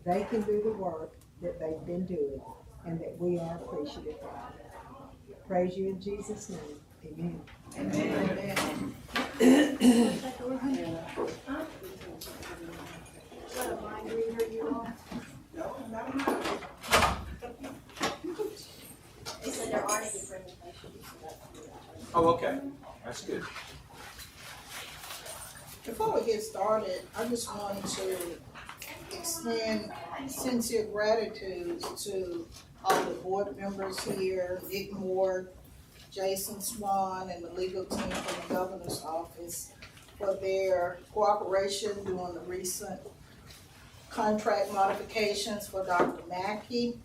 they can do the work that they've been doing and that we are appreciative of. Praise you in Jesus' name. Amen. Amen. They said there aren't any presentations. Oh, okay. That's good. Before we get started, I just want to extend sincere gratitude to all the board members here, Nick Moore, Jason Swan, and the legal team from the governor's office for their cooperation during the recent contract modifications for Dr. Mackey.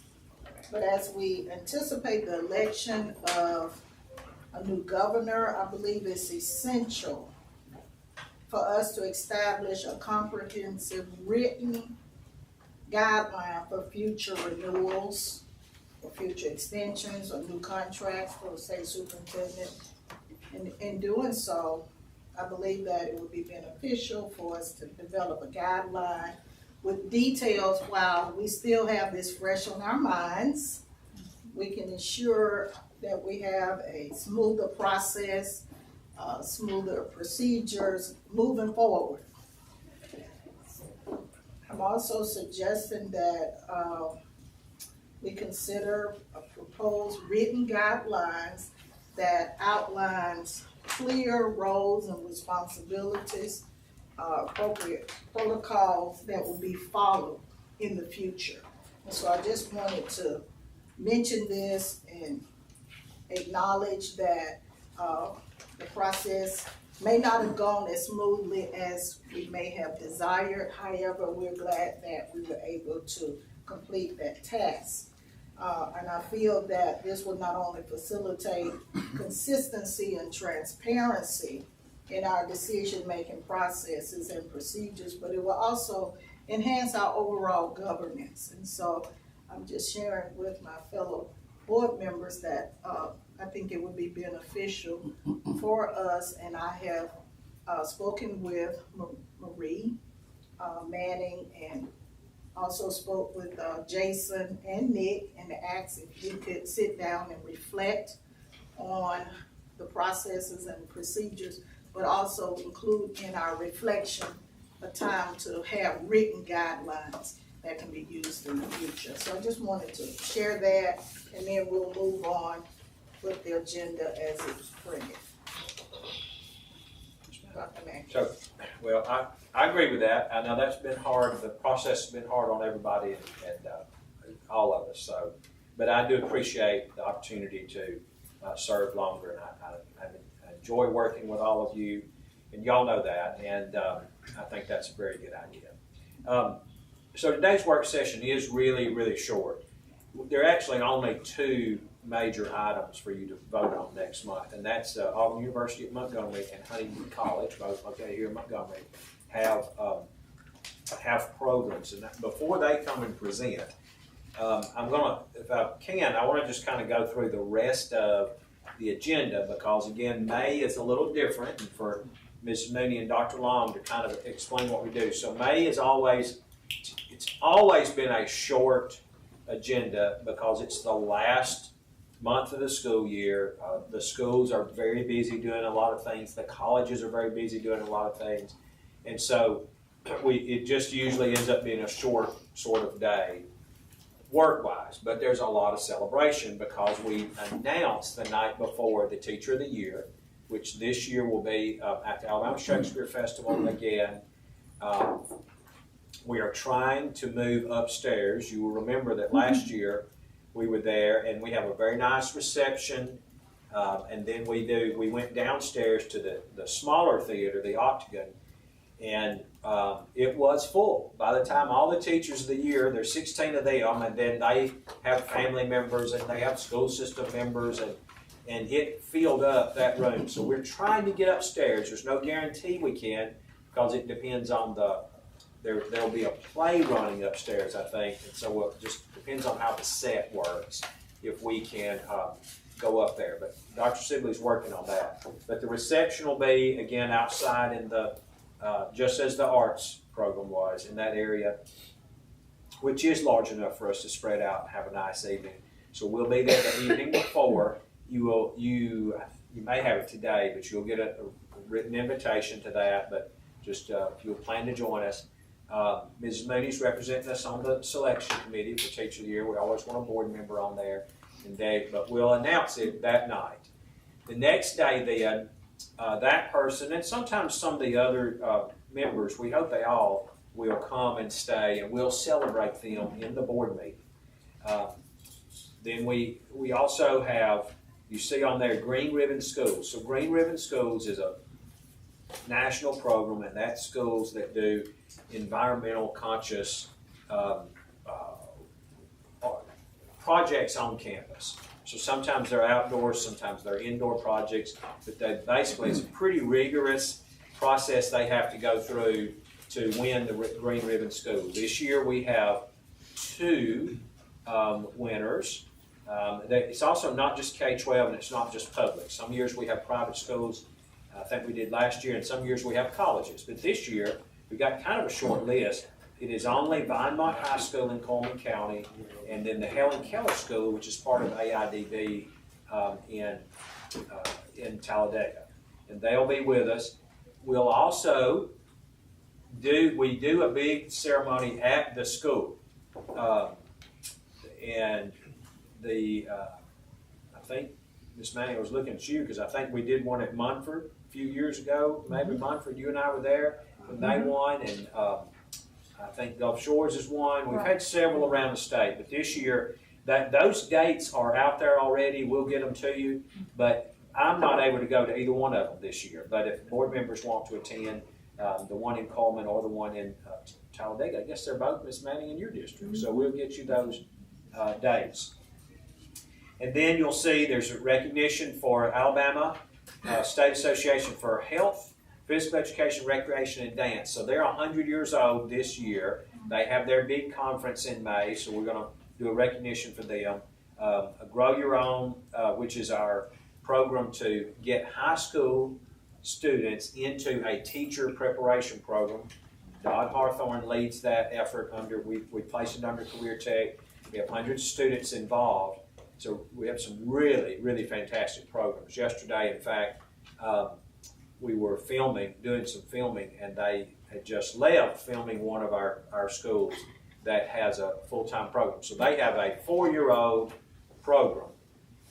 But as we anticipate the election of a new governor, I believe it's essential for us to establish a comprehensive written guideline for future renewals, for future extensions or new contracts for the state superintendent. And in doing so, I believe that it would be beneficial for us to develop a guideline with details while we still have this fresh on our minds. We can ensure that we have a smoother process, smoother procedures moving forward. I'm also suggesting that we consider a proposed written guidelines that outlines clear roles and responsibilities, appropriate protocols that will be followed in the future. And so I just wanted to mention this and acknowledge that the process may not have gone as smoothly as we may have desired. However, we're glad that we were able to complete that task. And I feel that this will not only facilitate consistency and transparency in our decision-making processes and procedures, but it will also enhance our overall governance. And so I'm just sharing with my fellow board members that I think it would be beneficial for us, and I have spoken with Marie Manning and also spoke with Jason and Nick and asked if we could sit down and reflect on the processes and procedures, but also include in our reflection a time to have written guidelines that can be used in the future. So I just wanted to share that, and then we'll move on with the agenda as it's printed. Dr. Mackey. So, well, I agree with that. I know that's been hard. The process has been hard on everybody and all of us. So, but I do appreciate the opportunity to serve longer, and I enjoy working with all of you, and y'all know that. And I think that's a very good idea. So today's work session is really, really short. There are actually only two major items for you to vote on next month, and that's Auburn University at Montgomery and Huntington College, both located here in Montgomery, have programs. And before they come and present, I'm gonna, if I can, I want to just kind of go through the rest of the agenda, because again, May is a little different, and for Ms. Mooney and Dr. Long to kind of explain what we do. So May is always, it's always been a short agenda because it's the last month of the school year. The schools are very busy doing a lot of things. The colleges are very busy doing a lot of things. And so it just usually ends up being a short sort of day work-wise. But there's a lot of celebration because we announced the night before the Teacher of the Year, which this year will be at the Alabama Shakespeare Festival again. We are trying to move upstairs. You will remember that last year we were there, and we have a very nice reception, and then we went downstairs to the smaller theater, the Octagon, and it was full. By the time all the teachers of the year, there's 16 of them, and then they have family members and they have school system members, and it filled up that room. So we're trying to get upstairs. There's no guarantee we can, because it depends on there'll be a play running upstairs, I think, and so it just depends on how the set works, if we can go up there. But Dr. Sibley's working on that. But the reception will be, again, outside in the, just as the arts program was, in that area which is large enough for us to spread out and have a nice evening. So we'll be there the evening before. You may have it today, but you'll get a written invitation to that. But just if you'll plan to join us. Mrs. Mooney's representing us on the selection committee for Teacher of the Year. We always want a board member on there. But we'll announce it that night. The next day then, that person, and sometimes some of the other members, we hope they all will come and stay, and we'll celebrate them in the board meeting. Then we also have, you see on there, Green Ribbon Schools. So Green Ribbon Schools is a national program, and that's schools that do environmental conscious projects on campus. So sometimes they're outdoors, sometimes they're indoor projects, but they basically, it's a pretty rigorous process they have to go through to win the Green Ribbon School. This year we have 2 winners. It's also not just K-12 and it's not just public. Some years we have private schools, I think we did last year, and some years we have colleges. But this year we got kind of a short list. It is only Vinemont High School in Coleman County, and then the Helen Keller School, which is part of AIDB in Talladega. And they'll be with us. We'll also do a big ceremony at the school. And I think, Miss Manning, I was looking at you because I think we did one at Munford a few years ago. Maybe Munford, you and I were there when they won, and I think Gulf Shores is one. We've had several around the state, but this year, those dates are out there already. We'll get them to you, but I'm not able to go to either one of them this year. But if board members want to attend, the one in Coleman or the one in Talladega, I guess they're both, Miss Manning, in your district. So we'll get you those dates. And then you'll see there's a recognition for Alabama State Association for Health, Physical Education, Recreation, and Dance. So they're 100 years old this year. They have their big conference in May, so we're going to do a recognition for them. Grow Your Own, which is our program to get high school students into a teacher preparation program. Dodd Hawthorne leads that effort we place it under Career Tech. We have hundreds of students involved. So we have some really, really fantastic programs. Yesterday, in fact, we were doing some filming, and they had just left filming one of our schools that has a full-time program. So they have a 4-year-old program,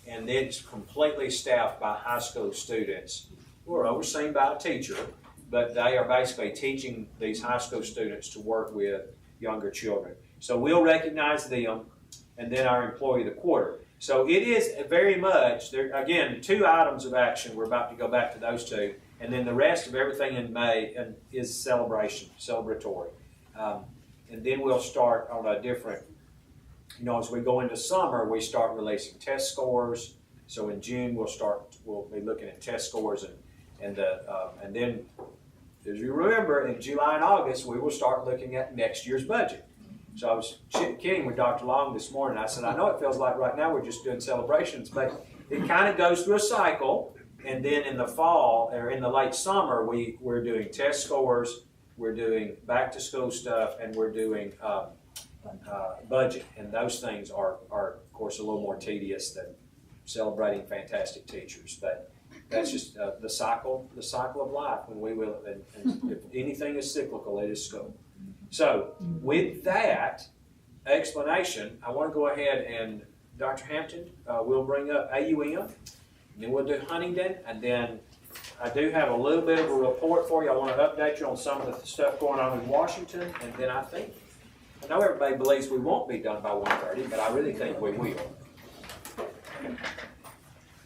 and it's completely staffed by high school students who are overseen by a teacher, but they are basically teaching these high school students to work with younger children. So we'll recognize them, and then our Employee of the Quarter. So it is very much, there again, 2 items of action. We're about to go back to those 2. And then the rest of everything in May is celebratory. And then we'll start on a different, as we go into summer, we start releasing test scores. So in June, we'll be looking at test scores. And then, as you remember, in July and August, we will start looking at next year's budget. So I was kidding with Dr. Long this morning. I said, I know it feels like right now we're just doing celebrations, but it kind of goes through a cycle. And then in the fall, or in the late summer, we're doing test scores, we're doing back to school stuff, and we're doing budget. And those things are, of course, a little more tedious than celebrating fantastic teachers. But that's just the cycle of life. When we will, and if anything is cyclical, it is school. So with that explanation, I want to go ahead and Dr. Hampton will bring up AUM, and then we'll do Huntingdon, and then I do have a little bit of a report for you. I want to update you on some of the stuff going on in Washington, and then I know everybody believes we won't be done by 1:30, but I really think we will.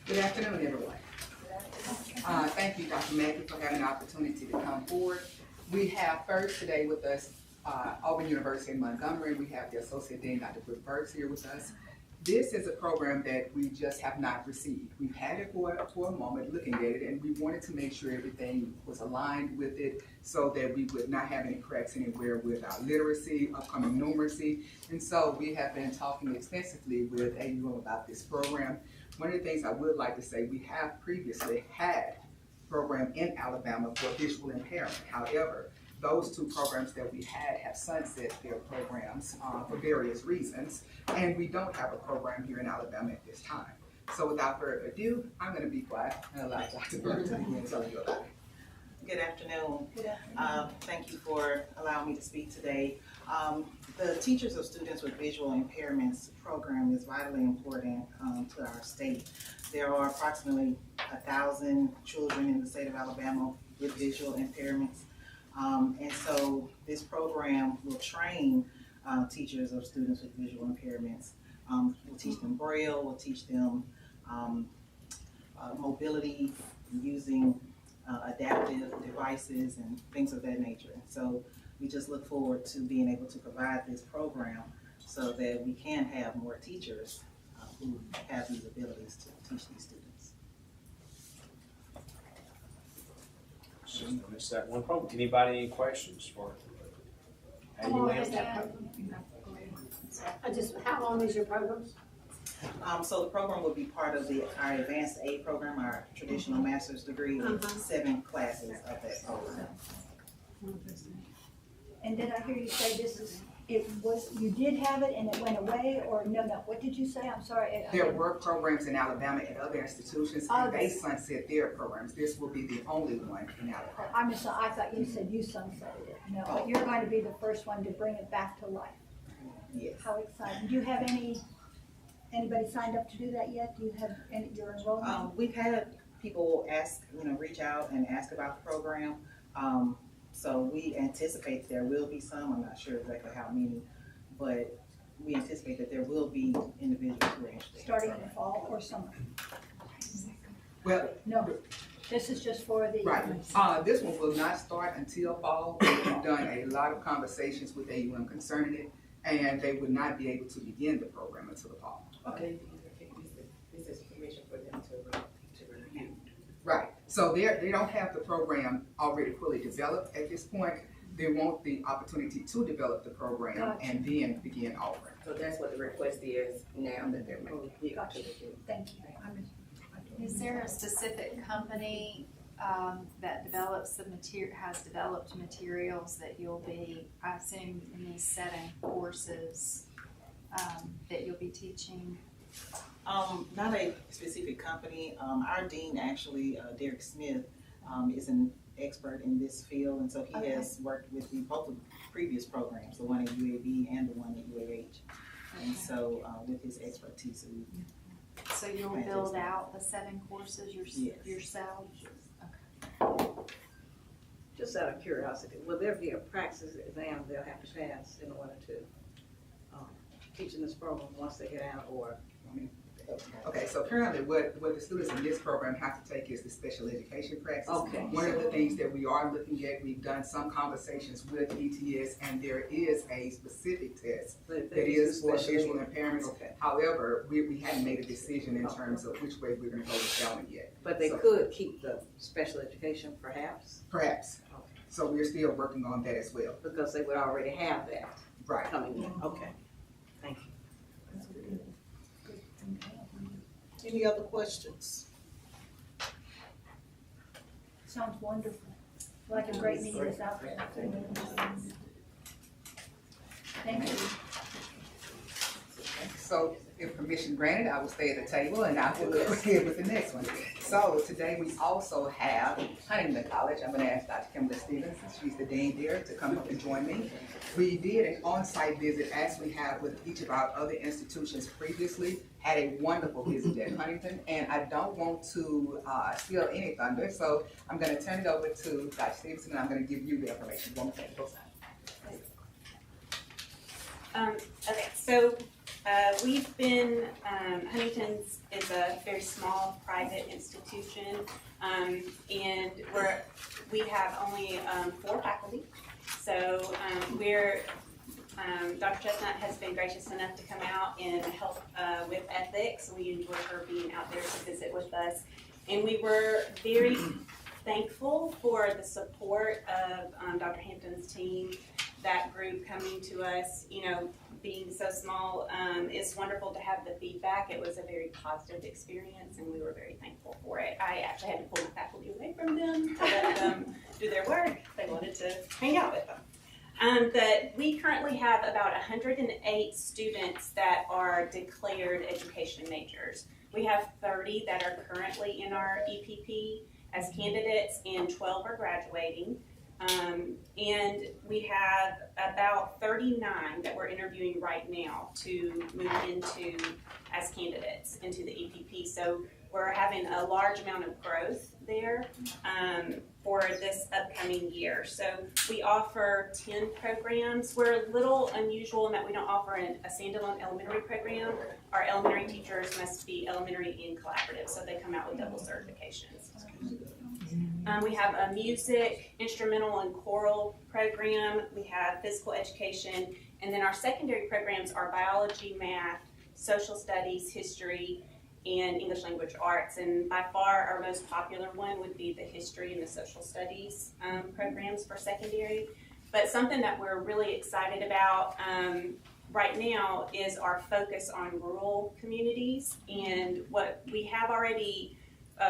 Good afternoon, everyone. Thank you, Dr. Mackey, for having the opportunity to come forward. We have first today with us Auburn University in Montgomery. We have the Associate Dean, Dr. Brooke Burks, here with us. This is a program that we just have not received. We've had it for a moment looking at it, and we wanted to make sure everything was aligned with it so that we would not have any cracks anywhere with our literacy, upcoming numeracy. And so we have been talking extensively with AUM about this program. One of the things I would like to say, we have previously had a program in Alabama for visual impairment. However, those two programs that we had have sunset their programs for various reasons, and we don't have a program here in Alabama at this time. So without further ado, I'm going to be quiet and allow Dr. Burton to begin telling you about it. Good afternoon. Thank you for allowing me to speak today. The Teachers of Students with Visual Impairments program is vitally important to our state. There are approximately 1,000 children in the state of Alabama with visual impairments. And so this program will train teachers of students with visual impairments. We'll teach them Braille, we'll teach them mobility using adaptive devices and things of that nature. So we just look forward to being able to provide this program so that we can have more teachers who have these abilities to teach these students. So it's that one program. Anybody any questions for How long is that program? How long is your program? So the program will be part of our advanced A program, our traditional master's degree, with 7 classes of that program. And did I hear you say you did have it and it went away, or no, what did you say? I'm sorry. There were programs in Alabama at other institutions, and they sunset their programs. This will be the only one in Alabama. I thought you said you sunsetted it. No, but you're going to be the first one to bring it back to life. Yes. How exciting. Do you have anybody signed up to do that yet? Do you have your enrollment? We've had people reach out and ask about the program. So we anticipate there will be some. I'm not sure exactly how many, but we anticipate that there will be individuals who are interested. Starting in the fall or summer? Well, No, this is just for the. right. This one will not start until fall. We've done a lot of conversations with AUM concerning it, and they would not be able to begin the program until the fall. Okay, this is permission for them to review. Right, so they don't have the program already fully developed at this point. They want the opportunity to develop the program Gotcha. and then begin offering. So that's what the request is now that they're making. Gotcha. Thank you. Is there a specific company that has developed materials that you'll be, I assume, in these setting courses that you'll be teaching? Not a specific company. Our dean actually, Derek Smith, is an expert in this field, and so he has worked with both of the previous programs, the one at UAB and the one at UAH. And so with his expertise, So you'll build out the 7 courses yourself? Okay. Just out of curiosity, will there be a praxis exam they'll have to pass in order to teach in this program once they get out, or? Okay, so currently what the students in this program have to take is the special education praxis. Okay. One of the things that we are looking at, we've done some conversations with ETS, and there is a specific test that is for visual impairments. Okay. However, we hadn't made a decision in terms of which way we're gonna go with that one yet. But they could keep the special education perhaps? Perhaps. Okay. So we're still working on that as well. Because they would already have that Right. coming in, okay. Thank you. Any other questions? Sounds wonderful. Like a great need is out there. Thank you. So if permission granted, I will stay at the table and I will go ahead with the next one. So today we also have Huntington College. I'm going to ask Dr. Kimberly Stevens, she's the dean there, to come up and join me. We did an on-site visit, as we have with each of our other institutions previously, had a wonderful visit at Huntington, and I don't want to steal any thunder, so I'm going to turn it over to Dr. Stevenson, and I'm going to give you the information. One more thing, go ahead. Okay, so we've been, Huntington's is a very small private institution, and we have only 4 faculty. So Dr. Chestnut has been gracious enough to come out and help with ethics. We enjoyed her being out there to visit with us. And we were very thankful for the support of Dr. Hampton's team. that group coming to us, you know, being so small, it's wonderful to have the feedback. It was a very positive experience, and we were very thankful for it. I actually had to pull my faculty away from them to let them do their work. They wanted to hang out with them. But we currently have about 108 students that are declared education majors. We have 30 that are currently in our EPP as candidates, and 12 are graduating. And we have about 39 that we're interviewing right now to move into as candidates into the EPP. So we're having a large amount of growth there for this upcoming year. So we offer 10 programs. We're a little unusual in that we don't offer a standalone elementary program. Our elementary teachers must be elementary and collaborative, so they come out with double certifications. We have a music, instrumental, and choral program. We have physical education. And then our secondary programs are biology, math, social studies, history, and English language arts. And by far our most popular one would be the history and the social studies programs for secondary. But something that we're really excited about right now is our focus on rural communities. And what we have already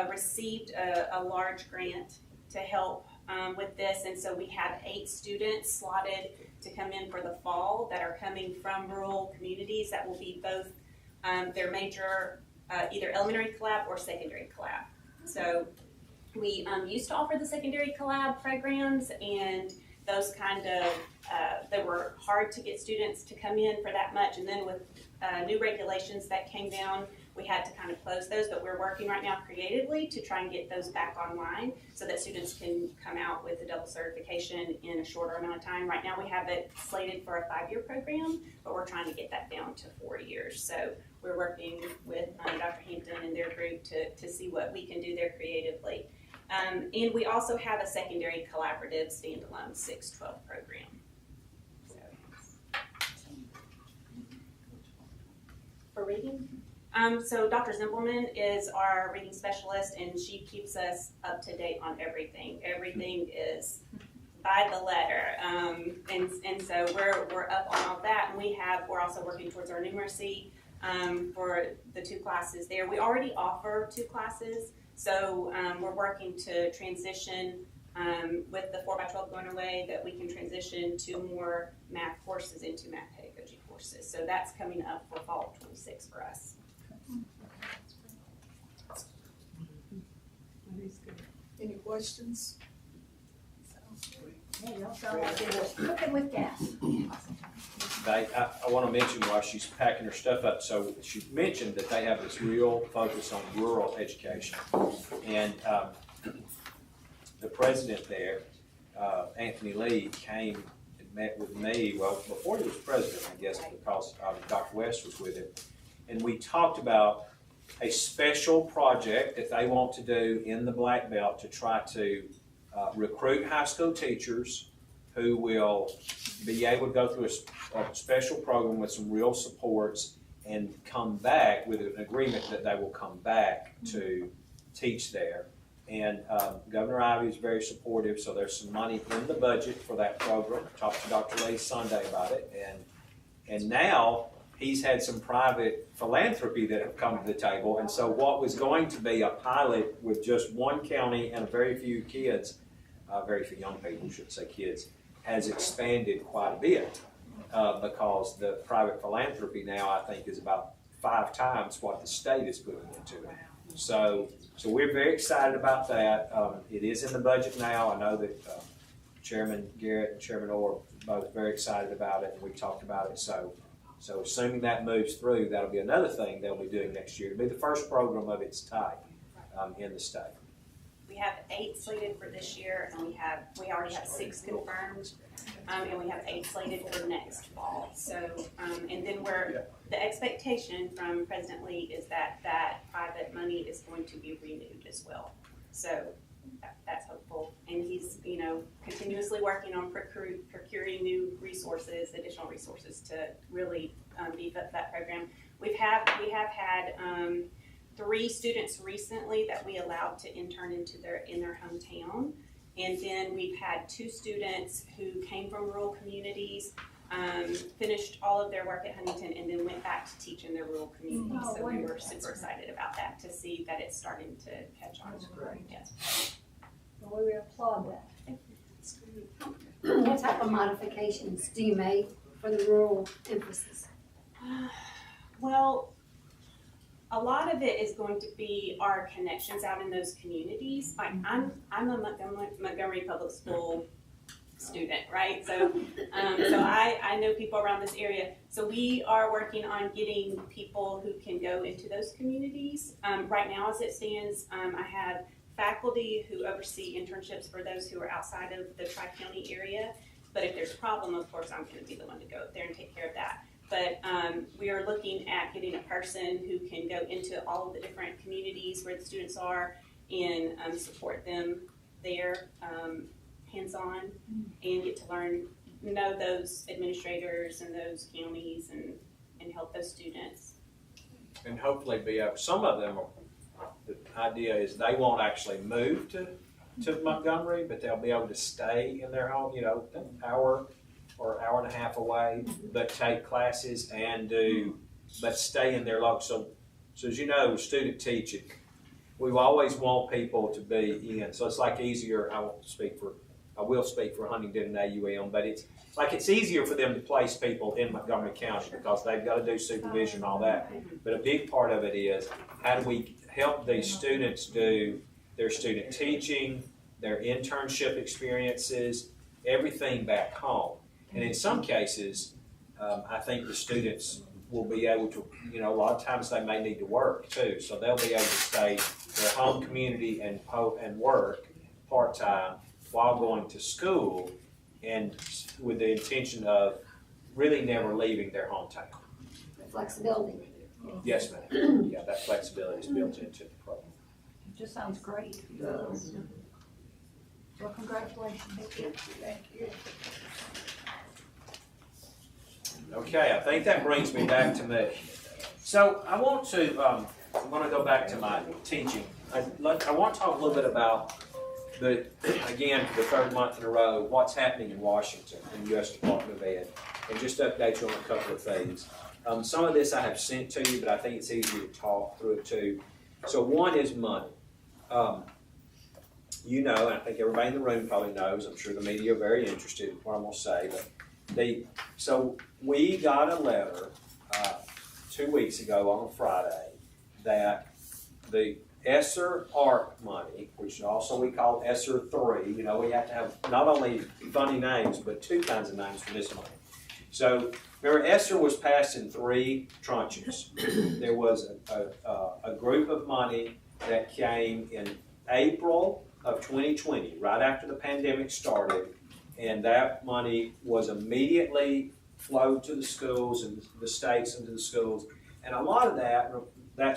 received a large grant to help with this, and so we have 8 students slotted to come in for the fall that are coming from rural communities that will be both their major either elementary collab or secondary collab. So we used to offer the secondary collab programs, and those kind of they were hard to get students to come in for that much, and then with new regulations that came down, we had to kind of close those, but we're working right now creatively to try and get those back online so that students can come out with a double certification in a shorter amount of time. Right now we have it slated for a 5-year program, but we're trying to get that down to 4 years. So we're working with Dr. Hampton and their group to see what we can do there creatively. And we also have a secondary collaborative standalone 6-12 program. For reading? So Dr. Zimbelman is our reading specialist, and she keeps us up to date on everything. Everything is by the letter, and so we're up on all that. And we're also working towards our numeracy for the 2 classes there. We already offer 2 classes, so we're working to transition with the 4x12 going away, that we can transition to more math courses into math pedagogy courses. So that's coming up for fall of 26 for us. Any questions? Yeah, y'all sound like it was cooking with gas. I want to mention while she's packing her stuff up, so she mentioned that they have this real focus on rural education. And the president there, Anthony Lee, came and met with me, well, before he was president, I guess, because Dr. West was with him. And we talked about a special project that they want to do in the Black Belt to try to recruit high school teachers who will be able to go through a special program with some real supports and come back with an agreement that they will come back to teach there. And Governor Ivey is very supportive, so there's some money in the budget for that program. I talked to Dr. Lee Sunday about it, and now he's had some private philanthropy that have come to the table. And so what was going to be a pilot with just 1 county and a very few kids, very few young people, should say kids, has expanded quite a bit because the private philanthropy now, I think, is about 5 times what the state is putting into it. So we're very excited about that. It is in the budget now. I know that Chairman Garrett and Chairman Orr are both very excited about it, and we talked about it. So assuming that moves through, that'll be another thing they'll be doing next year. It'll be the first program of its type in the state. We have 8 slated for this year, and we already have 6 confirmed, and we have 8 slated for next fall. So, and then the expectation from President Lee is that private money is going to be renewed as well. So that's hopeful, and he's continuously working on procuring new resources, additional resources to really beef up that program. We have had 3 students recently that we allowed to intern in their hometown, And then we've had 2 students who came from rural communities, finished all of their work at Huntington, and then went back to teach in their rural communities. Oh, So we were wonderful. super excited about that, to see that it's starting to catch on. That's great. Yes. Well, we applaud that. What type of modifications do you make for the rural emphasis? Well, a lot of it is going to be our connections out in those communities. Like I'm a Montgomery Public School student, right? So, I know people around this area. So we are working on getting people who can go into those communities. Right now, as it stands, I have faculty who oversee internships for those who are outside of the Tri-County area. But if there's a problem, of course, I'm going to be the one to go up there and take care of that. But we are looking at getting a person who can go into all of the different communities where the students are and support them there hands-on and get to know those administrators and those counties and help those students. And hopefully be able, some of them, the idea is they won't actually move to Montgomery, but they'll be able to stay in their home, an hour or hour and a half away, but take classes but stay in their local. So as you know, student teaching, we always want people to be in. So it's like easier, I will speak for Huntington and AUM, but it's easier for them to place people in Montgomery County because they've got to do supervision and all that. But a big part of it is, how do we help these students do their student teaching, their internship experiences, everything back home. And in some cases, I think the students will be able to, a lot of times they may need to work too. So they'll be able to stay in their home community and work part-time while going to school, and with the intention of really never leaving their hometown. Flexibility. Yes, ma'am. Yeah, that flexibility is built into the program. It just sounds great. Well, congratulations. Thank you. Okay, I think that brings me back to me. So I want to go back to my teaching. I want to talk a little bit about the third month in a row, what's happening in Washington in the U.S. Department of Ed, and just update you on a couple of things. Some of this I have sent to you, but I think it's easier to talk through it too. So one is money. And I think everybody in the room probably knows, I'm sure the media are very interested in what I'm going to say, but so we got a letter 2 weeks ago on a Friday that the ESSER ARC money, which also we call ESSER 3, we have to have not only funny names, but 2 kinds of names for this money. So remember, ESSER was passed in 3 tranches. There was a group of money that came in April of 2020, right after the pandemic started, and that money was immediately flowed to the schools and the states and to the schools. And a lot of that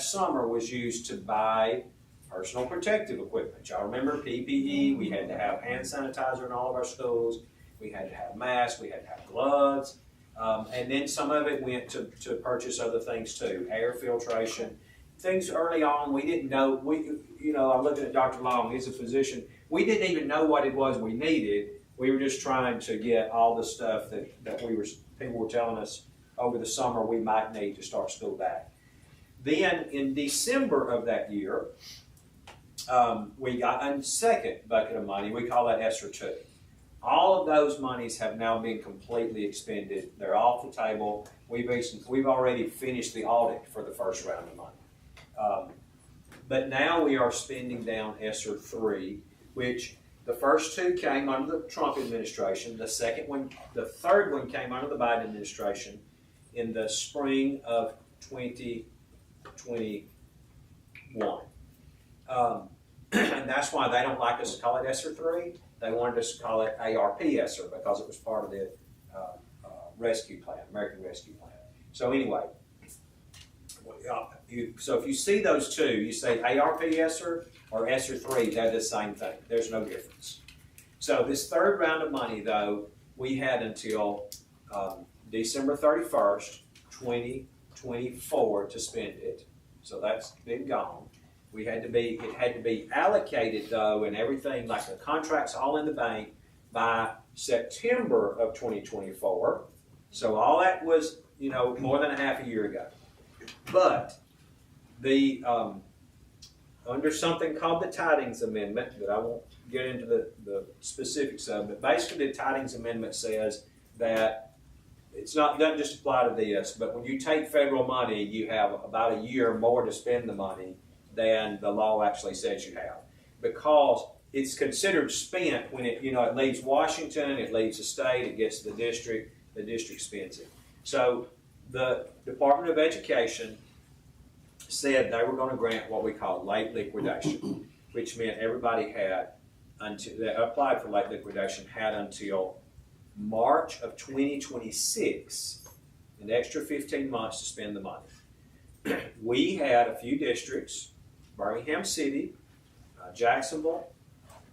summer was used to buy personal protective equipment. Y'all remember PPE? We had to have hand sanitizer in all of our schools. We had to have masks. We had to have gloves. And then some of it went to purchase other things too, air filtration. Things early on we didn't know. I'm looking at Dr. Long. He's a physician. We didn't even know what it was we needed. We were just trying to get all the stuff that people were telling us over the summer we might need to start school back. Then in December of that year, we got a second bucket of money. We call that ESSER 2. All of those monies have now been completely expended. They're off the table. We've already finished the audit for the first round of money. But now we are spending down ESSER 3, which the first 2 came under the Trump administration. The third one came under the Biden administration in the spring of 2021. And that's why they don't like us to call it ESSER 3. They wanted us to call it ARP ESSER because it was part of the rescue plan, American Rescue Plan. So anyway, so if you see those 2, you say ARP ESSER or ESSER 3, they're the same thing. There's no difference. So this third round of money, though, we had until December 31st, 2024 to spend it. So that's been gone. it had to be allocated though, and everything, like the contracts all in the bank by September of 2024. So all that was, more than a half a year ago. But the under something called the Tidings Amendment, that I won't get into the specifics of, but basically the Tidings Amendment says that doesn't just apply to this, but when you take federal money, you have about a year more to spend the money than the law actually says you have, because it's considered spent when it leaves Washington, it leaves the state, it gets to the district spends it. So the Department of Education said they were going to grant what we call late liquidation, which meant everybody that applied for late liquidation had until March of 2026, an extra 15 months to spend the money. We had a few districts, Birmingham City, Jacksonville,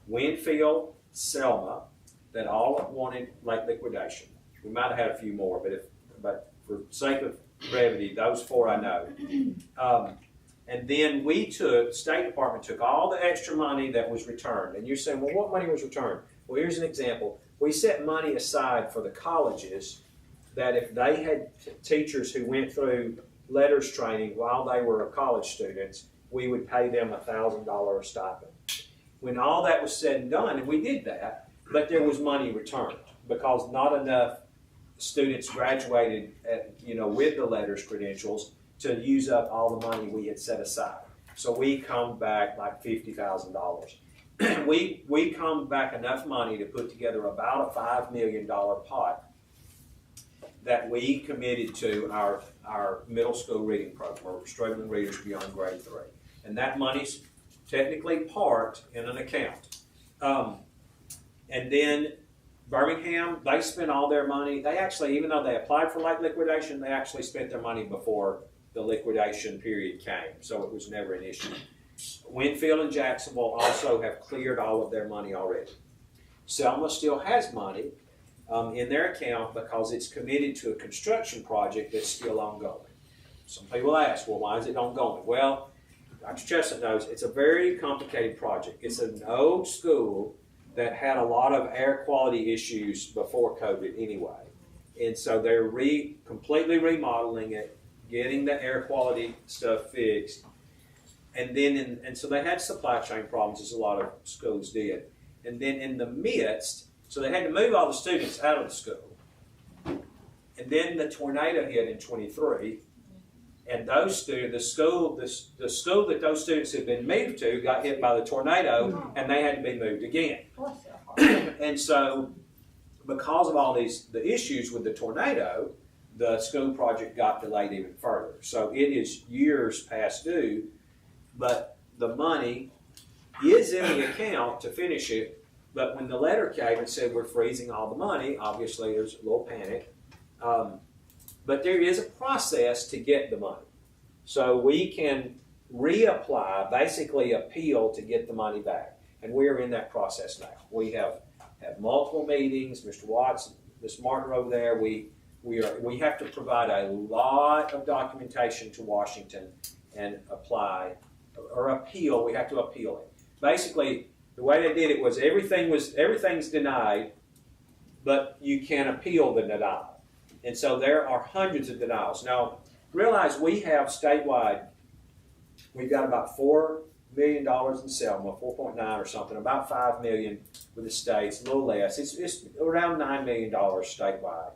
Winfield, Selma, that all wanted late liquidation. We might have had a few more, but for sake of brevity, those 4 I know. And then State Department took all the extra money that was returned. And you're saying, well, what money was returned? Well, here's an example. We set money aside for the colleges that if they had teachers who went through letters training while they were college students, we would pay them $1,000 stipend. When all that was said and done, and we did that, but there was money returned because not enough students graduated with the letters credentials to use up all the money we had set aside. So we come back like $50,000. we come back enough money to put together about a $5 million pot that we committed to our middle school reading program, or struggling readers beyond grade 3. And that money's technically parked in an account. And then Birmingham, they spent all their money. They actually, even though they applied for late liquidation, they actually spent their money before the liquidation period came, so it was never an issue. Winfield and Jacksonville also have cleared all of their money already. Selma still has money in their account because it's committed to a construction project that's still ongoing. Some people ask, well, why is it ongoing? Well, Dr. Chestnut knows it's a very complicated project. It's an old school that had a lot of air quality issues before COVID anyway. And so they're completely remodeling it, getting the air quality stuff fixed. And then, so they had supply chain problems, as a lot of schools did. And then in the midst, so they had to move all the students out of the school. And then the tornado hit in 23, and those students, the school that those students had been moved to got hit by the tornado, and they had to be moved again. And so, because of all the issues with the tornado, the school project got delayed even further. So it is years past due, but the money is in the account to finish it. But when the letter came and said we're freezing all the money, obviously there's a little panic. But there is a process to get the money. So we can reapply, basically appeal to get the money back. And we're in that process now. We have multiple meetings. Mr. Watts, Ms. Martin over there, we have to provide a lot of documentation to Washington and apply or appeal. We have to appeal it. Basically, the way they did it was everything's denied, but you can appeal the denial. And so there are hundreds of denials. Now, realize we have statewide, we've got about $4 million in Selma, 4.9 or something, about $5 million with the states, a little less. It's around $9 million statewide.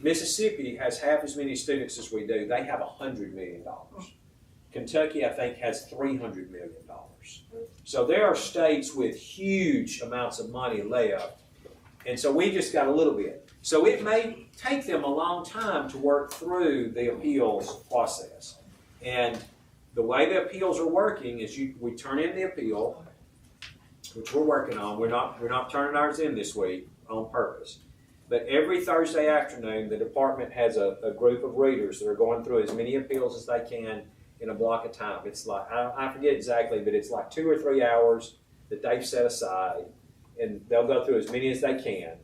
Mississippi has half as many students as we do. They have $100 million. Kentucky, I think, has $300 million. So there are states with huge amounts of money left. And so we just got a little bit. So it may take them a long time to work through the appeals process. And the way the appeals are working is we turn in the appeal, which we're working on. We're not turning ours in this week on purpose. But every Thursday afternoon, the department has a group of readers that are going through as many appeals as they can in a block of time. It's like, I forget exactly, but it's like 2 or 3 hours that they've set aside. And they'll go through as many as they can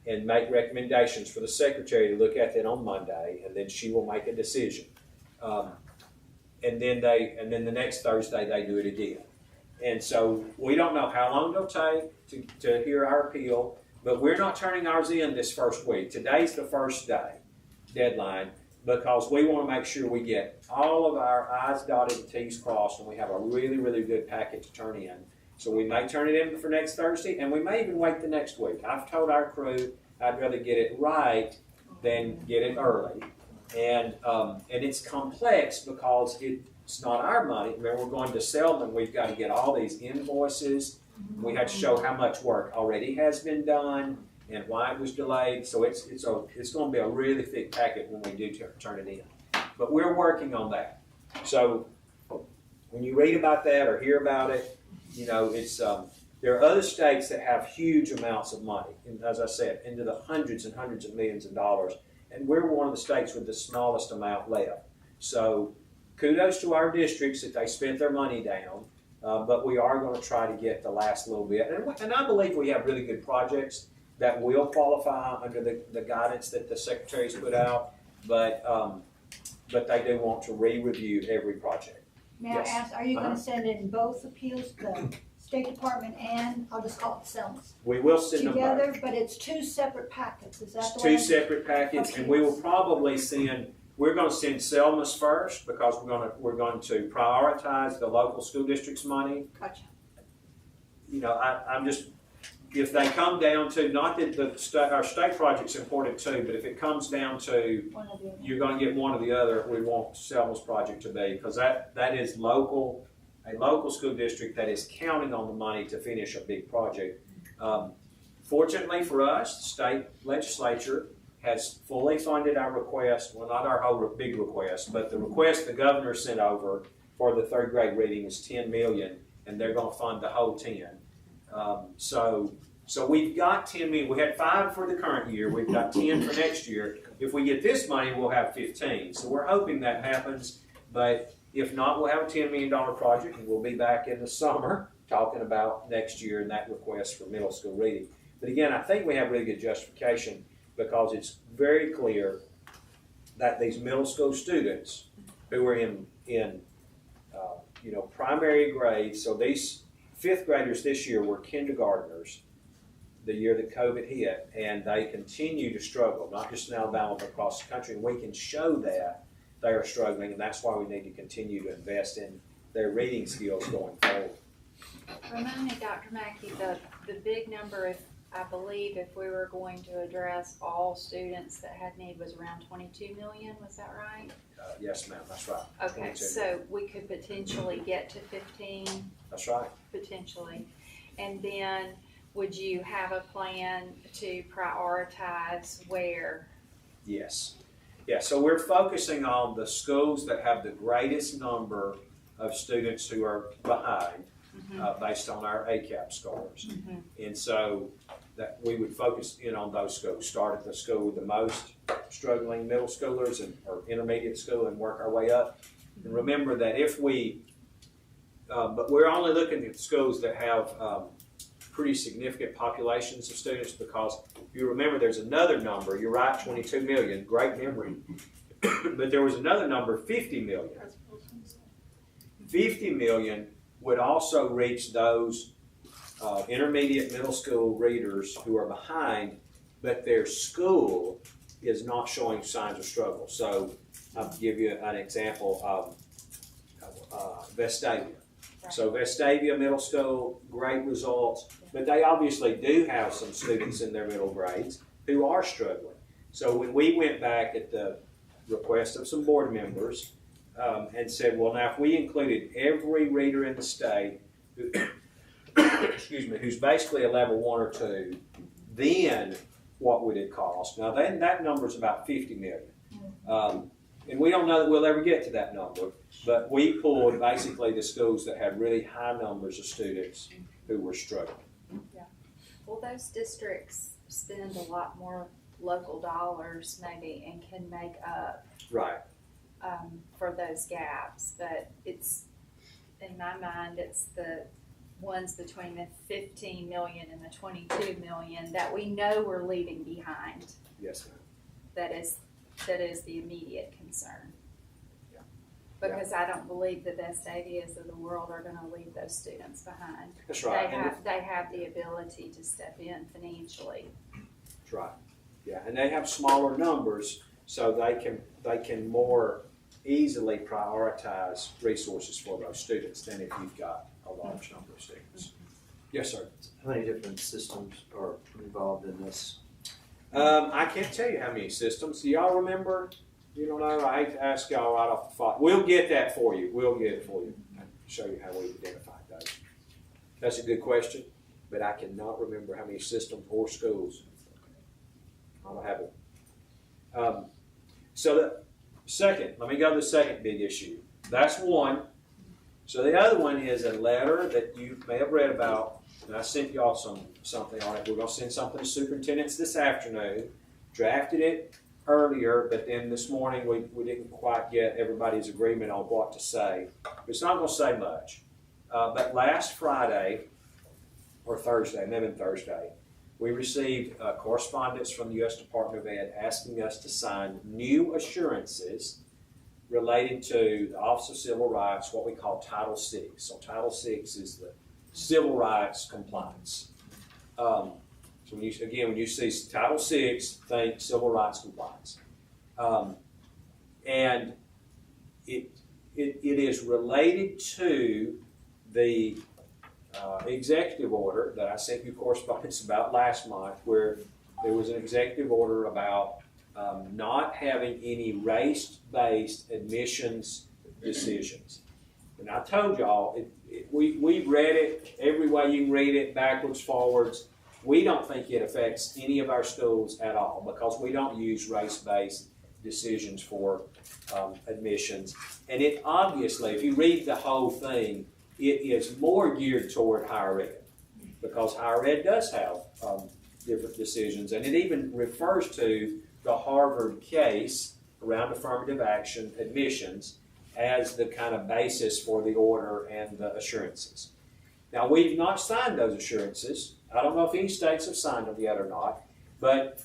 and make recommendations for the secretary to look at that on Monday, and then she will make a decision. and then the next Thursday they do it again. And so we don't know how long it'll take to hear our appeal, but we're not turning ours in this first week. Today's the first deadline, because we want to make sure we get all of our I's dotted and T's crossed, and we have a really, really good packet to turn in. So we may turn it in for next Thursday, and we may even wait the next week. I've told our crew I'd rather get it right than get it early. And it's complex because it's not our money. Remember, we're going to sell them. We've got to get all these invoices. We have to show how much work already has been done and why it was delayed. So it's going to be a really thick packet when we do turn it in. But we're working on that. So when you read about that or hear about it, you know, it's there are other states that have huge amounts of money, and as I said, into the hundreds and hundreds of millions of dollars. And we're one of the states with the smallest amount left. So kudos to our districts that they spent their money down, but we are going to try to get the last little bit. And I believe we have really good projects that will qualify under the guidance that the secretaries put out, but they do want to re-review every project. May Yes. I ask, are you gonna send in both appeals, the State Department and, I'll just call it Selma's, We will send them both. together, but it's two separate packets, is that It's the way? two separate packets, and we will probably we're going to send Selma's first, because we're going to prioritize the local school district's money. Gotcha. You know, I'm just, if they come down to, not that our state project's important too, but if it comes down to One of the other. you're going to get one or the other, we want Selma's project to be, because that is a local school district that is counting on the money to finish a big project. Fortunately for us, the state legislature has fully funded our request, well, not our whole big request, but the request the governor sent over for the third grade reading is $10 million, and they're going to fund the whole 10. So we've got 10 million. We had 5 for the current year. We've got 10 for next year. If we get this money, we'll have 15. So we're hoping that happens. But if not, we'll have a $10 million project, and we'll be back in the summer talking about next year and that request for middle school reading. But again, I think we have really good justification, because it's very clear that these middle school students who are in primary grades, so these 5th graders this year were kindergartners the year that COVID hit, and they continue to struggle, not just in Alabama, but across the country. And we can show that they are struggling, and that's why we need to continue to invest in their reading skills going forward. Remind me, Dr. Mackey, the big number, I believe if we were going to address all students that had need, was around 22 million, was that right? Yes, ma'am, that's right. Okay, 22. so we could potentially get to 15, That's right. potentially. And then would you have a plan to prioritize where? Yes. Yeah, so we're focusing on the schools that have the greatest number of students who are behind, based on our ACAP scores. And so that we would focus in on those schools, start at the school with the most struggling middle schoolers or intermediate school, and work our way up. And remember that if but we're only looking at schools that have pretty significant populations of students, because if you remember, there's another number, you're right, 22 million, great memory, but there was another number, 50 million. 50 million would also reach those intermediate middle school readers who are behind, but their school is not showing signs of struggle. So I'll give you an example of Vestavia. So Vestavia Middle School, great results, but they obviously do have some students in their middle grades who are struggling. So when we went back at the request of some board members and said, well, now if we included every reader in the state who, excuse me, who's basically a level 1 or 2, then what would it cost? Now then, that number is about 50 million. And we don't know that we'll ever get to that number, but we pulled basically the schools that had really high numbers of students who were struggling. Yeah. Well, those districts spend a lot more local dollars maybe and can make up Right. For those gaps, but it's, in my mind, it's the ones between the 15 million and the 22 million that we know we're leaving behind. Yes, ma'am. That is the immediate concern. because I don't believe the Vestavias of the world are gonna leave those students behind. That's right. They have the ability to step in financially. That's right. Yeah, and they have smaller numbers, so they can more easily prioritize resources for those students than if you've got a large number of students. Yes, sir. How many different systems are involved in this? I can't tell you how many systems. Do y'all remember? You don't know? I hate to ask y'all right off the spot. We'll get that for you. We'll get it for you. I'll show you how we identified those. That's a good question, but I cannot remember how many systems or schools. I don't have it. So the second, let me go to the second big issue. That's one. So the other one is a letter that you may have read about, and I sent y'all something on it. We're going to send something to superintendents this afternoon. Drafted it earlier, but then this morning we didn't quite get everybody's agreement on what to say. It's not going to say much. But last Friday, or Thursday, maybe Thursday, we received correspondence from the U.S. Department of Ed asking us to sign new assurances related to the Office of Civil Rights, what we call Title VI. So Title VI is the civil rights compliance. So when you see Title VI, think civil rights compliance. And it is related to the executive order that I sent you correspondence about last month, where there was an executive order about not having any race-based admissions decisions. And I told y'all, we read it every way you can read it, backwards, forwards. We don't think it affects any of our schools at all because we don't use race-based decisions for admissions. And it obviously, if you read the whole thing, it is more geared toward higher ed because higher ed does have different decisions. And it even refers to the Harvard case around affirmative action admissions as the kind of basis for the order and the assurances. Now, we've not signed those assurances. I don't know if any states have signed them yet or not, but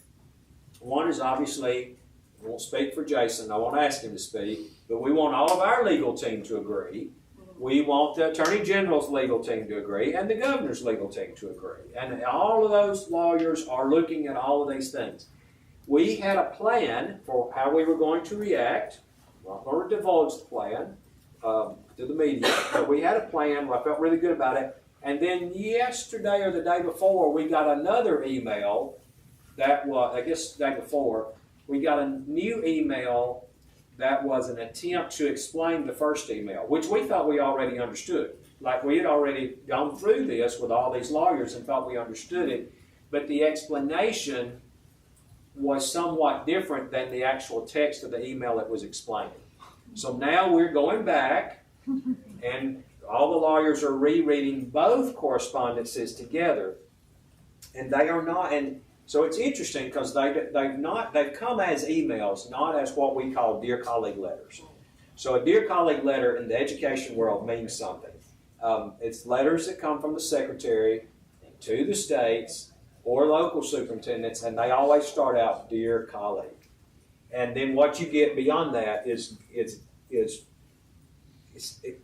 one is obviously, I won't speak for Jason, I won't ask him to speak, but we want all of our legal team to agree. We want the Attorney General's legal team to agree and the Governor's legal team to agree. And all of those lawyers are looking at all of these things. We had a plan for how we were going to react. I'm not going to divulge the plan to the media, but we had a plan where I felt really good about it. And then yesterday or the day before, we got another email. That was, I guess the day before, we got a new email that was an attempt to explain the first email, which we thought we already understood. Like we had already gone through this with all these lawyers and thought we understood it. But the explanation was somewhat different than the actual text of the email it was explaining. So now we're going back, and all the lawyers are rereading both correspondences together, and they are not. And so it's interesting because they've come as emails, not as what we call dear colleague letters. So a dear colleague letter in the education world means something. It's letters that come from the secretary to the states or local superintendents, and they always start out dear colleague. And then what you get beyond that is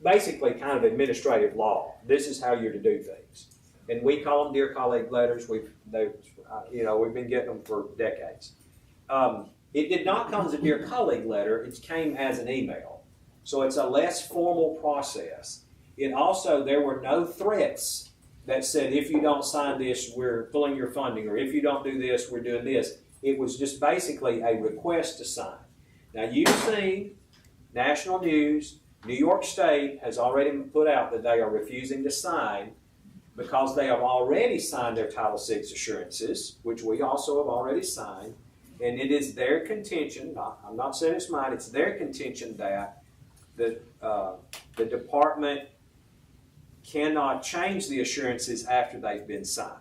basically kind of administrative law. This is how you're to do things, and we call them dear colleague letters. We've been getting them for decades. It did not come as a dear colleague letter. It came as an email, so it's a less formal process. It also, there were no threats that said if you don't sign this, we're pulling your funding, or if you don't do this, we're doing this. It was just basically a request to sign. Now, you've seen national news. New York State has already put out that they are refusing to sign because they have already signed their Title VI assurances, which we also have already signed. And it is their contention, I'm not saying it's mine, it's their contention that the department cannot change the assurances after they've been signed.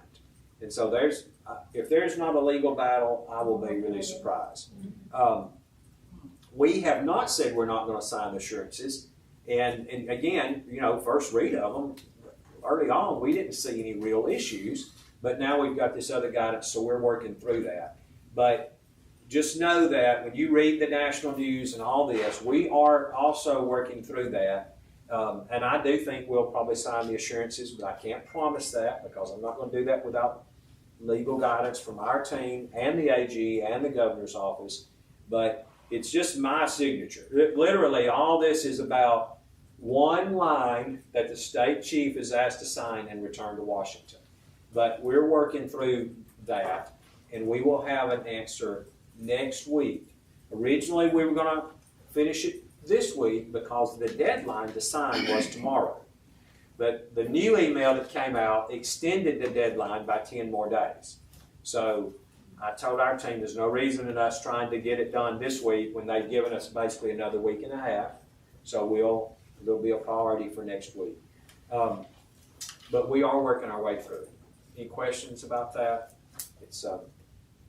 And so if there's not a legal battle, I will be really surprised. We have not said we're not going to sign the assurances. And again, first read of them, early on, we didn't see any real issues. But now we've got this other guidance, so we're working through that. But just know that when you read the national news and all this, we are also working through that. And I do think we'll probably sign the assurances, but I can't promise that because I'm not going to do that without legal guidance from our team and the AG and the governor's office. But it's just my signature. Literally, all this is about one line that the state chief is asked to sign and return to Washington. But we're working through that, and we will have an answer next week. Originally, we were going to finish it this week because the deadline to sign was tomorrow. But the new email that came out extended the deadline by 10 more days. So I told our team there's no reason in us trying to get it done this week when they've given us basically another week and a half. So there'll be a priority for next week. But we are working our way through it. Any questions about that?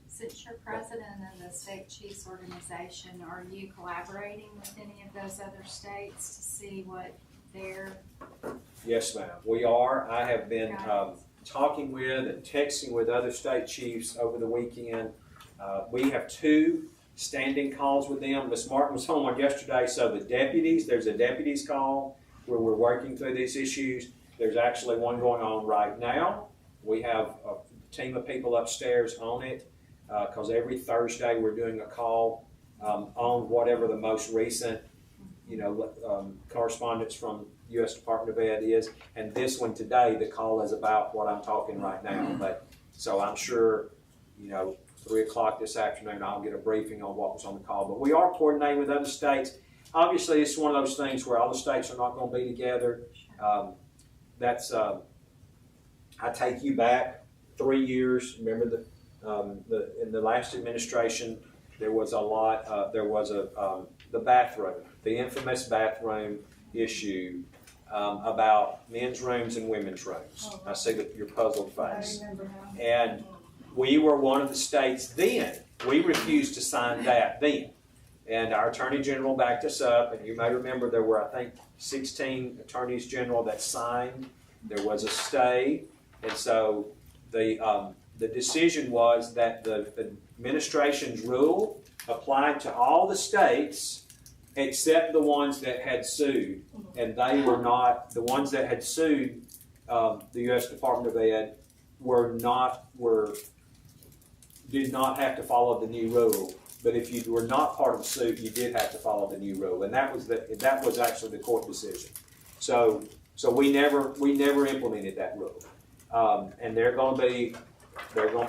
Since you're president of the state chiefs organization, are you collaborating with any of those other states to see what their... Yes, ma'am. We are. I have been talking with and texting with other state chiefs over the weekend. We have 2 standing calls with them. Ms. Martin was on one yesterday, so there's a deputies call where we're working through these issues. There's actually one going on right now. We have a team of people upstairs on it because every Thursday we're doing a call on whatever the most recent, correspondence from U.S. Department of Ed is. And this one today, the call is about what I'm talking right now. But so I'm sure, 3 o'clock this afternoon, I'll get a briefing on what was on the call. But we are coordinating with other states. Obviously, it's one of those things where all the states are not going to be together. I take you back 3 years. Remember in the last administration, there was the bathroom, the infamous bathroom issue about men's rooms and women's rooms. I see your puzzled face. And we were one of the states then. We refused to sign that then. And our Attorney General backed us up. And you may remember there were, I think, 16 Attorneys General that signed. There was a stay. And so the decision was that the administration's rule applied to all the states except the ones that had sued. And they were not, the ones that had sued the U.S. Department of Ed did not have to follow the new rule. But if you were not part of the suit, you did have to follow the new rule. And that was actually the court decision. So we never implemented that rule. And there are going to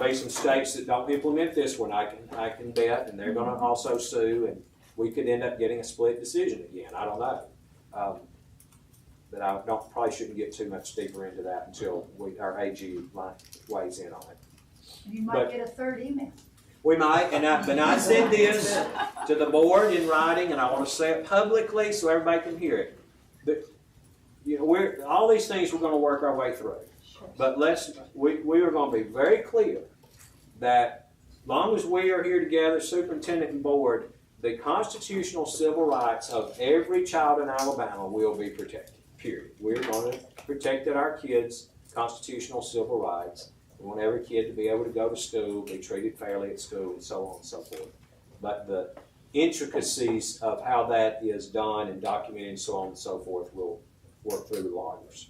be some states that don't implement this one, I can bet, and they're going to also sue, and we could end up getting a split decision again. I don't know. But I probably shouldn't get too much deeper into that until our AG weighs in on it. You might get a third email. We might, and I said this to the board in writing, and I want to say it publicly so everybody can hear it. But, all these things we're going to work our way through. But we are going to be very clear that as long as we are here together, superintendent and board, the constitutional civil rights of every child in Alabama will be protected, period. We're going to protect our kids' constitutional civil rights. We want every kid to be able to go to school, be treated fairly at school, and so on and so forth. But the intricacies of how that is done and documented and so on and so forth will work through the lawyers.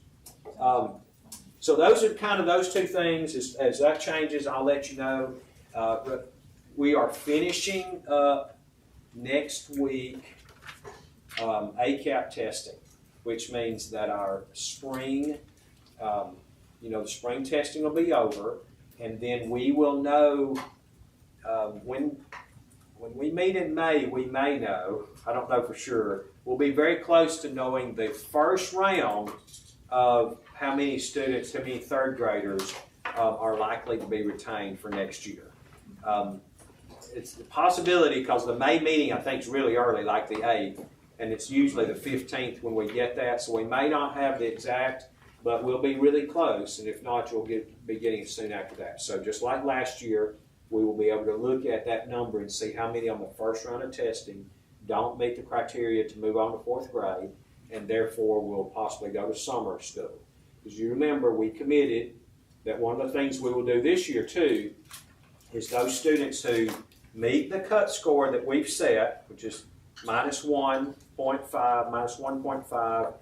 So those are kind of those 2 things. As that changes, I'll let you know. We are finishing up next week ACAP testing, which means that our spring, the spring testing will be over, and then we will know when we meet in May, we may know, I don't know for sure, we'll be very close to knowing the first round of how many students, how many 3rd graders are likely to be retained for next year. It's a possibility because the May meeting I think is really early, like the 8th, and it's usually the 15th when we get that, so we may not have the exact, but we'll be really close, and if not, you'll be getting it soon after that. So just like last year, we will be able to look at that number and see how many on the first round of testing don't meet the criteria to move on to 4th grade, and therefore will possibly go to summer school. Because you remember, we committed that one of the things we will do this year too is those students who meet the cut score that we've set, which is minus 1.5, minus 1.5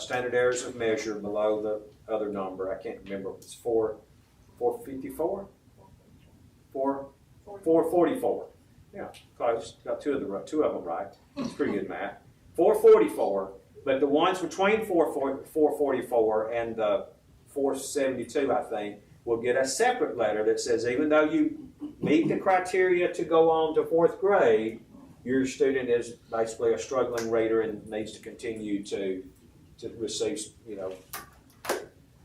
standard errors of measure below the other number. I can't remember if it's 454? 444. Yeah, close. Got two of them right. It's pretty good math. 444, but the ones between 444 and the 472, I think, will get a separate letter that says even though you meet the criteria to go on to 4th grade, your student is basically a struggling reader and needs to continue to receive,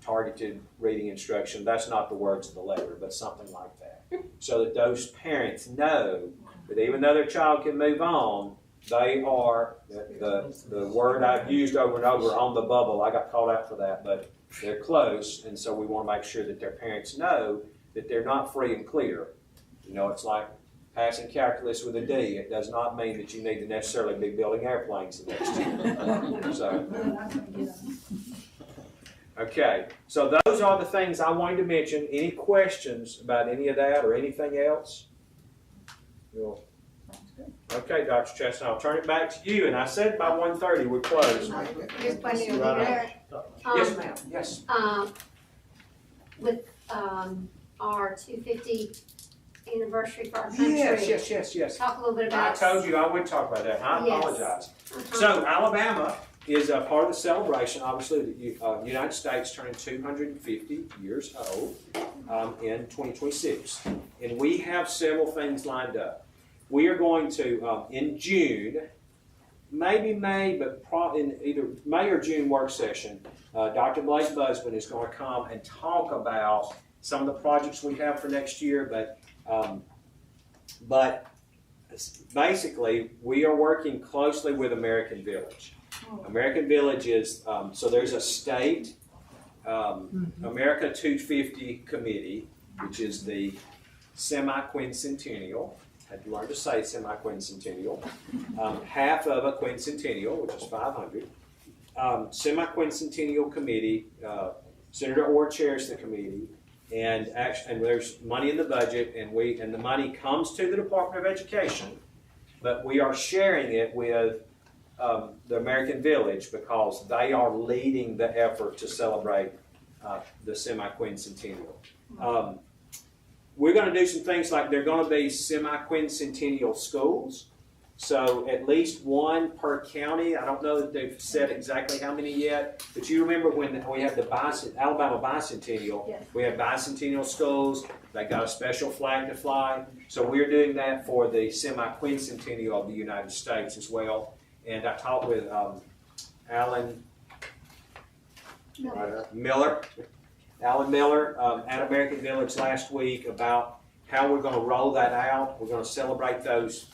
targeted reading instruction. That's not the words of the letter, but something like that. So that those parents know that even though their child can move on, they are, the word I've used over and over, on the bubble. I got called out for that, but they're close, and so we want to make sure that their parents know that they're not free and clear. It's like passing calculus with a D. It does not mean that you need to necessarily be building airplanes the next year. Okay, so those are the things I wanted to mention. Any questions about any of that or anything else? Okay, Dr. Chestnut, I'll turn it back to you. And I said by 1:30 we're closed. Here's a question. Right. Yes, ma'am. Yes. With our 250 anniversary for our country. Yes. Talk a little bit about. I told you I would talk about that. I apologize. So Alabama is a part of the celebration. Obviously, the United States turning 250 years old in 2026. And we have several things lined up. We are going to, in June, maybe May, but probably in either May or June work session, Dr. Blake Busman is going to come and talk about some of the projects we have for next year. But basically, we are working closely with American Village. American Village is, so there's a state America 250 committee, which is the semi-quincentennial. Had to learn to say semi-quincentennial. Half of a quincentennial, which is 500. Semi-quincentennial committee. Senator Orr chairs the committee, and there's money in the budget, and the money comes to the Department of Education, but we are sharing it with the American Village because they are leading the effort to celebrate the semi-quincentennial. We're going to do some things like there are going to be semi-quincentennial schools. So at least one per county. I don't know that they've said exactly how many yet, but you remember when we had the Alabama Bicentennial, Yes. We have bicentennial schools. They got a special flag to fly. So we're doing that for the semi-quincentennial of the United States as well. And I talked with Alan Miller at American Village last week about how we're going to roll that out. We're going to celebrate those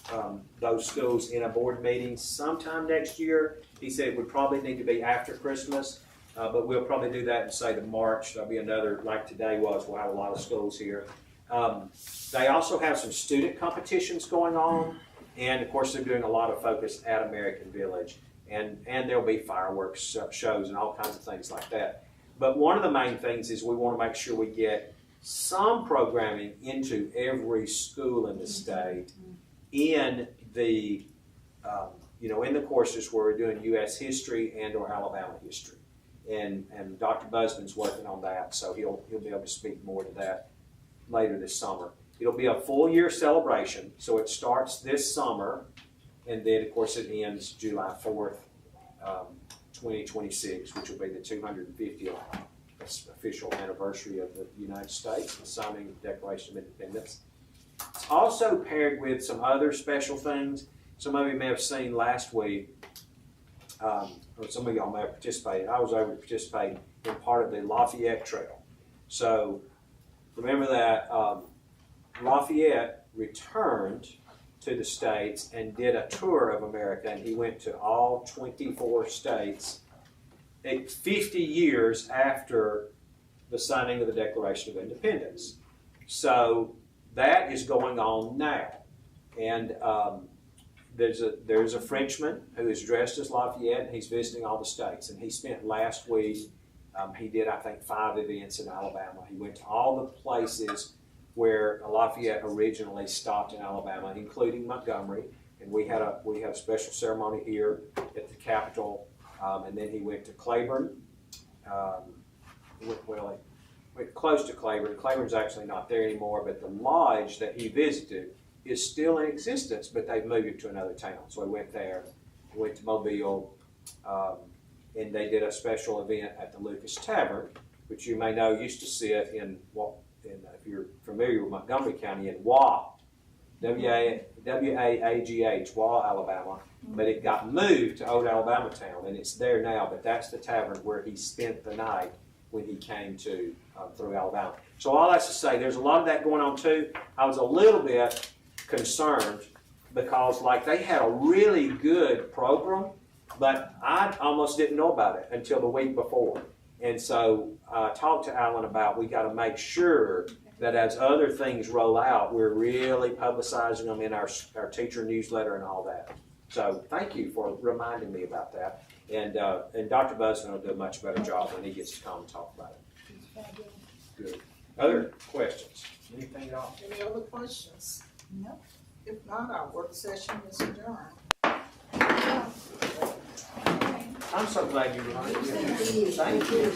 schools in a board meeting sometime next year. He said it would probably need to be after Christmas, but we'll probably do that in, say, the March. There'll be another, like today was, we'll have a lot of schools here. They also have some student competitions going on, and of course they're doing a lot of focus at American Village, and there'll be fireworks shows and all kinds of things like that. But one of the main things is we want to make sure we get some programming into every school in the state in the, in the courses where we're doing U.S. history and or Alabama history. And Dr. Busman's working on that, so he'll be able to speak more to that later this summer. It'll be a full year celebration, so it starts this summer, and then of course it ends July 4th, 2026, which will be the 250th official anniversary of the United States, the signing of the Declaration of Independence. It's also paired with some other special things. Some of you may have seen last week, or some of y'all may have participated. I was able to participate in part of the Lafayette Trail. So remember that Lafayette returned to the States and did a tour of America, and he went to all 24 states 50 years after the signing of the Declaration of Independence. So that is going on now. And there's a Frenchman who is dressed as Lafayette, and he's visiting all the states. And he spent last week, he did, I think, 5 events in Alabama. He went to all the places where Lafayette originally stopped in Alabama, including Montgomery. And we had a special ceremony here at the Capitol, and then he went to Claiborne. He went close to Claiborne. Claiborne's actually not there anymore, but the lodge that he visited is still in existence, but they've moved it to another town. So he went there, went to Mobile, and they did a special event at the Lucas Tavern, which you may know used to sit in if you're familiar with Montgomery County, in Waugh, W-A-A-G-H, Waugh, Alabama. But it got moved to Old Alabama Town, and it's there now, but that's the tavern where he spent the night when he came to through Alabama. So all that's to say, there's a lot of that going on too. I was a little bit concerned because they had a really good program, but I almost didn't know about it until the week before. And so I talked to Alan about we got to make sure that as other things roll out, we're really publicizing them in our teacher newsletter and all that. So thank you for reminding me about that. And Dr. Busman will do a much better job when he gets to come and talk about it. Good. Other questions? Anything at all? Any other questions? No. If not, our work session is adjourned. I'm so glad you reminded me. Thank you.